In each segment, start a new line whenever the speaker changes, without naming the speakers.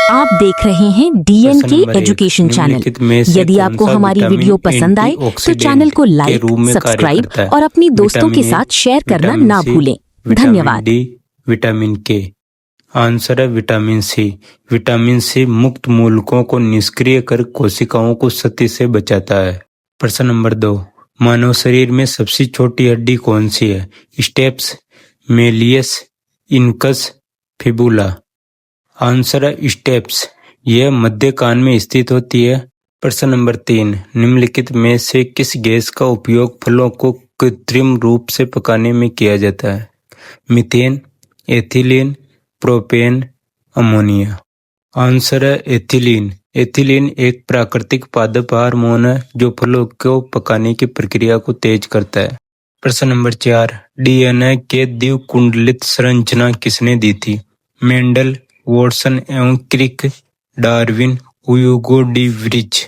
आप देख रहे हैं डीएन
प्रश्न
के
नंबर 1,
एजुकेशन चैनल।
निम्नलिखित में से
यदि
कौन
आपको
सा
हमारी
विटामिन
वीडियो पसंद आए तो
एंटीऑक्सीडेंट
चैनल को
के
लाइक,
रूप में कार्य
सब्सक्राइब
करता है?
और अपनी दोस्तों के
विटामिन ए,
साथ शेयर करना
विटामिन
ना
सी,
भूलें।
विटामिन
धन्यवाद।
डी, विटामिन के। आंसर है विटामिन सी। विटामिन सी मुक्त मूलकों को निष्क्रिय कर कोशिकाओं को क्षति से बचाता है। प्रश्न नंबर 2, मानव शरीर में सबसे छोटी हड्डी कौन सी है? Steps, Méliès, incus, fibula. Answer है स्टेप्स। यह मध्य कान में स्थित होती है। प्रश्न नंबर 3, निम्नलिखित में से किस गैस का उपयोग फलों को कृत्रिम रूप से पकाने में किया जाता है? Methane, ethylene, propane, ammonia. Answer है एथिलीन। एथिलीन एक प्राकृतिक पादप हार्मोन है जो फलों को पकाने की प्रक्रिया को तेज करता है। प्रश्न नंबर 4, डीएनए के द्विकुंडलित संरचना किसने दी थी? मेंडल, वॉटसन एवं क्रिक, डार्विन, ह्यूगो डी व्रिज।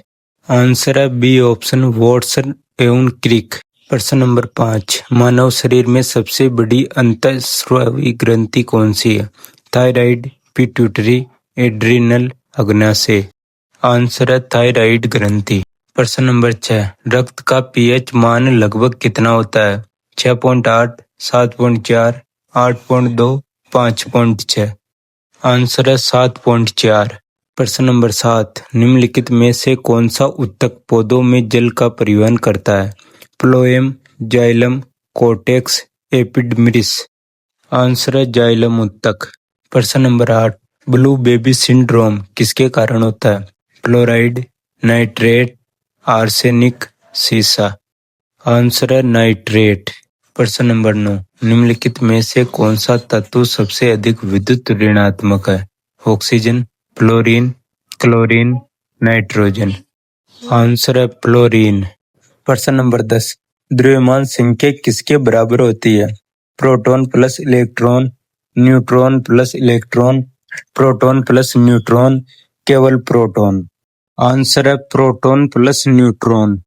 आंसर है बी ऑप्शन, वॉटसन एवं क्रिक। प्रश्न नंबर 5, मानव शरीर में सबसे बड़ी अंतःस्रावी ग्रंथि कौन सी है? थायराइड, पिट्यूटरी, एड्रिनल, अग्नाशय। आंसर है थायराइड ग्रंथि। प्रश्न नंबर 6, रक्त का पीएच मान लगभग कितना होता है? 6.8, 7.4, 8.2, 5.6। आंसर है 7.4। प्रश्न नंबर 7, निम्नलिखित में से कौन सा उत्तक पौधों में जल का परिवहन करता है? Phloem, xylem, cortex, epidermis. Answer है जाइलम उत्तक। प्रश्न नंबर 8, ब्लू बेबी सिंड्रोम किसके कारण होता है? फ्लोराइड, नाइट्रेट, आर्सेनिक, सीसा। आंसर है नाइट्रेट। प्रश्न नंबर 9, निम्नलिखित में से कौन सा तत्व सबसे अधिक विद्युत ऋणात्मक है? Oxygen, fluorine, chlorine, nitrogen. Answer है फ्लोरीन। प्रश्न नंबर 10, द्रव्यमान संख्या किसके बराबर होती है? Proton plus electron, neutron plus electron, proton plus neutron, केवल प्रोटॉन। आंसर है प्रोटॉन प्लस न्यूट्रॉन।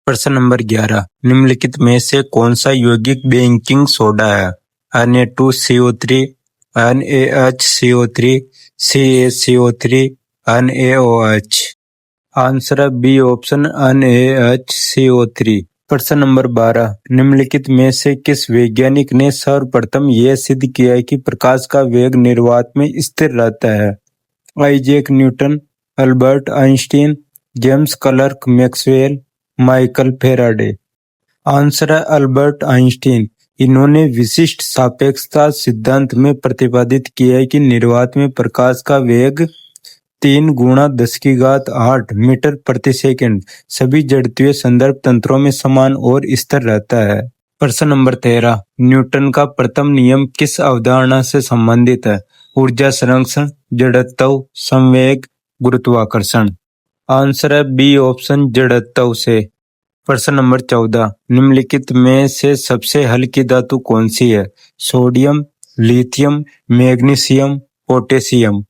प्रश्न नंबर 11, निम्नलिखित में से कौन सा यौगिक बेकिंग सोडा है? Na2CO3, NaHCO3, CaCO3, NaOH। Answer है बी ऑप्शन, NaHCO3। प्रश्न नंबर 12, निम्नलिखित में से किस वैज्ञानिक ने सर्वप्रथम यह सिद्ध किया है कि प्रकाश का वेग निर्वात में स्थिर रहता है? Isaac Newton, Albert Einstein, James clerk Maxwell, Michael Faraday. Answer है अल्बर्ट आइंस्टीन। इन्होंने विशिष्ट सापेक्षता सिद्धांत में प्रतिपादित किया है कि निर्वात में प्रकाश का वेग 3 × 10⁸ मीटर प्रति सेकंड सभी जड़त्वीय संदर्भ तंत्रों में समान और स्थिर रहता है। प्रश्न नंबर 13, न्यूटन का प्रथम नियम किस अवधारणा से संबंधित है? ऊर्जा संरक्षण, जड़त्व, संवेग, गुरुत्वाकर्षण। आंसर है बी ऑप्शन, जड़त्व से। प्रश्न नंबर 14, निम्नलिखित में से सबसे हल्की धातु कौन सी है? Sodium, lithium, magnesium, potassium.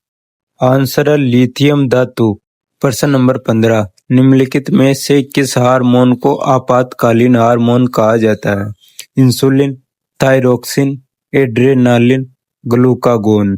Answer है लिथियम धातु। प्रश्न नंबर 15, निम्नलिखित में से किस हार्मोन को आपातकालीन हार्मोन कहा जाता है? Insulin, thyroxine, adrenaline, glucagon.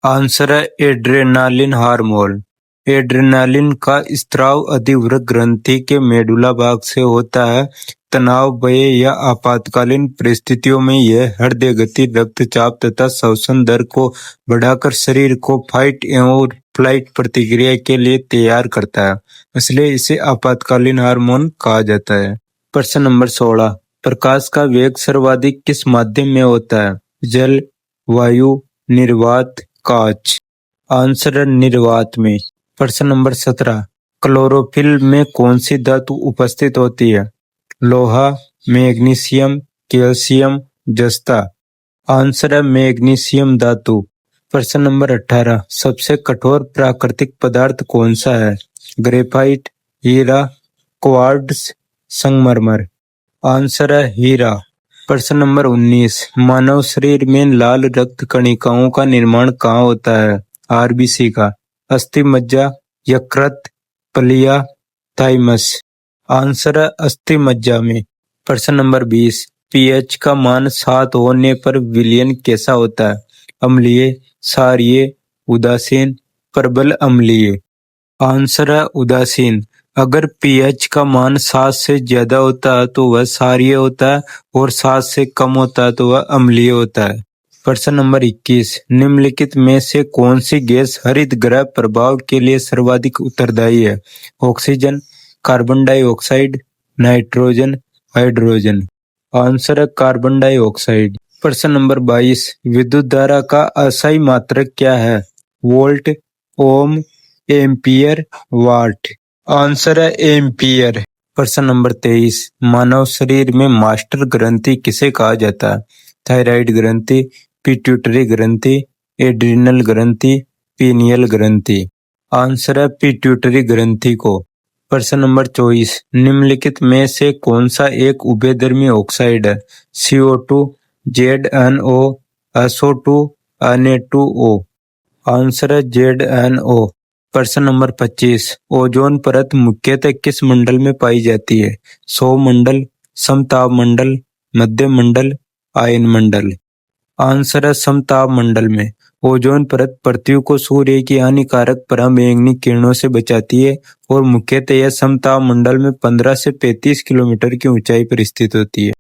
Answer है एड्रेनालिन हार्मोन। एड्रेनालिन का स्त्राव अधिवृक्क ग्रंथि के मेडुला भाग से होता है। तनाव, भय या आपातकालीन परिस्थितियों में यह हृदय गति, रक्तचाप तथा श्वसन दर को बढ़ाकर शरीर को फाइट एवं फ्लाइट प्रतिक्रिया के लिए तैयार करता है, इसलिए इसे आपातकालीन हार्मोन कहा जाता है। प्रश्न नंबर 16, प्रकाश का वेग सर्वाधिक किस माध्यम में होता है? जल, वायु, निर्वात, कांच। आंसर है निर्वात में। प्रश्न नंबर 17, क्लोरोफिल में कौन सी धातु उपस्थित होती है? लोहा, मैग्नीशियम, कैल्शियम, जस्ता। आंसर है मैग्नीशियम धातु। प्रश्न नंबर 18, सबसे कठोर प्राकृतिक पदार्थ कौन सा है? ग्रेफाइट, हीरा, क्वार्ट्ज, संगमरमर। आंसर है हीरा। प्रश्न नंबर 19, मानव शरीर में लाल रक्त कणिकाओं का निर्माण कहाँ होता है? आरबीसी का। अस्थि मज्जा, यकृत, पलिया, थाइमस। आंसर है अस्थि मज्जा में। प्रश्न नंबर 20, पीएच का मान 7 होने पर विलयन कैसा होता है? अम्लीय, क्षारीय, उदासीन, प्रबल अम्लीय। आंसर है उदासीन। अगर पीएच का मान 7 से ज्यादा होता है तो वह क्षारीय होता है और 7 से कम होता है तो वह अम्लीय होता है। प्रश्न नंबर 21, निम्नलिखित में से कौन सी गैस हरित गृह प्रभाव के लिए सर्वाधिक उत्तरदायी है? Oxygen, carbon dioxide, nitrogen, hydrogen. Answer है कार्बन डाइऑक्साइड। प्रश्न नंबर 22, विद्युत धारा का असाई मात्रक क्या है? वोल्ट, ओम, एम्पियर, वाट। आंसर है एम्पियर। प्रश्न नंबर 23, मानव शरीर में मास्टर ग्रंथि किसे कहा जाता है? थायराइड ग्रंथि, पिट्यूटरी ग्रंथि, एड्रिनल ग्रंथि, पीनियल ग्रंथि। आंसर है पिट्यूटरी ग्रंथि को। प्रश्न नंबर 24, निम्नलिखित में से कौन सा एक उभयधर्मी ऑक्साइड है? CO2, ZnO, SO2, Na2O। Answer है ZnO। प्रश्न नंबर 25, ओजोन परत मुख्यतः किस मंडल में पाई जाती है? सौर मंडल, समताप मंडल, मध्य मंडल, आयन मंडल। आंसर है समताप मंडल में। ओजोन परत पृथ्वी को सूर्य की हानिकारक पराबैंगनी किरणों से बचाती है और मुख्यतः यह समताप मंडल में 15 से 35 किलोमीटर की ऊंचाई पर स्थित होती है।